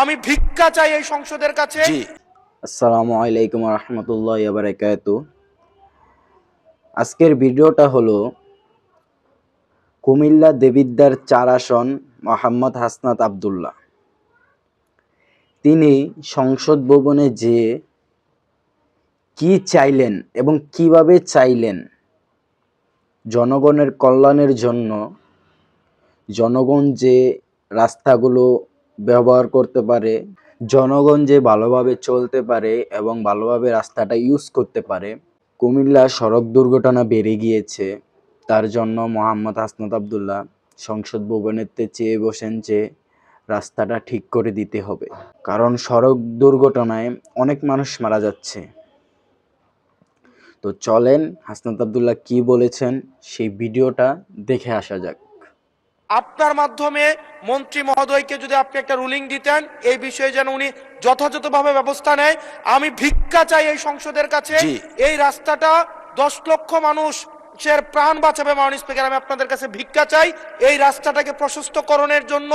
আমি ভিক্ষা চাই এই সংসদের কাছে। জি। আসসালামু আলাইকুম ওয়া রাহমাতুল্লাহি ওয়া বারাকাতুহু। আজকের ভিডিওটা হলো কুমিল্লা দেবিদ্বার ৪ আসন মোহাম্মদ হাসনাত আব্দুল্লাহ। তিনি সংসদ ভবনে যেয়ে কি চাইলেন এবং কিভাবে চাইলেন জনগণের কল্যাণের জন্য, জনগণ যে রাস্তাগুলো ব্যবহার করতে পারে, জনগণ যে ভালোভাবে চলতে পারে এবং ভালোভাবে রাস্তাটা ইউজ করতে পারে। কুমিল্লা সড়ক দুর্ঘটনা বেড়ে গিয়েছে, তার জন্য মোহাম্মদ হাসনাত আব্দুল্লাহ সংসদ ভবনেতে চেয়ে বসেন যে রাস্তাটা ঠিক করে দিতে হবে, কারণ সড়ক দুর্ঘটনায় অনেক মানুষ মারা যাচ্ছে। তো চলেন হাসনাত আব্দুল্লাহ কি বলেছেন সেই ভিডিওটা দেখে আসা যাক। আপনার মাধ্যমে মন্ত্রী মহোদয়কে যদি আপনি একটা রুলিং দিতেন এই বিষয়ে যেন উনি যথাযথভাবে ব্যবস্থা নেয়। আমি ভিক্ষা চাই এই সংসদের কাছে। জি। এই রাস্তাটা 10 লক্ষ মানুষের প্রাণ বাঁচাবে। মাননীয় স্পিকার, আমি আপনাদের কাছে ভিক্ষা চাই এই রাস্তাটাকে প্রশস্তকরণের জন্য।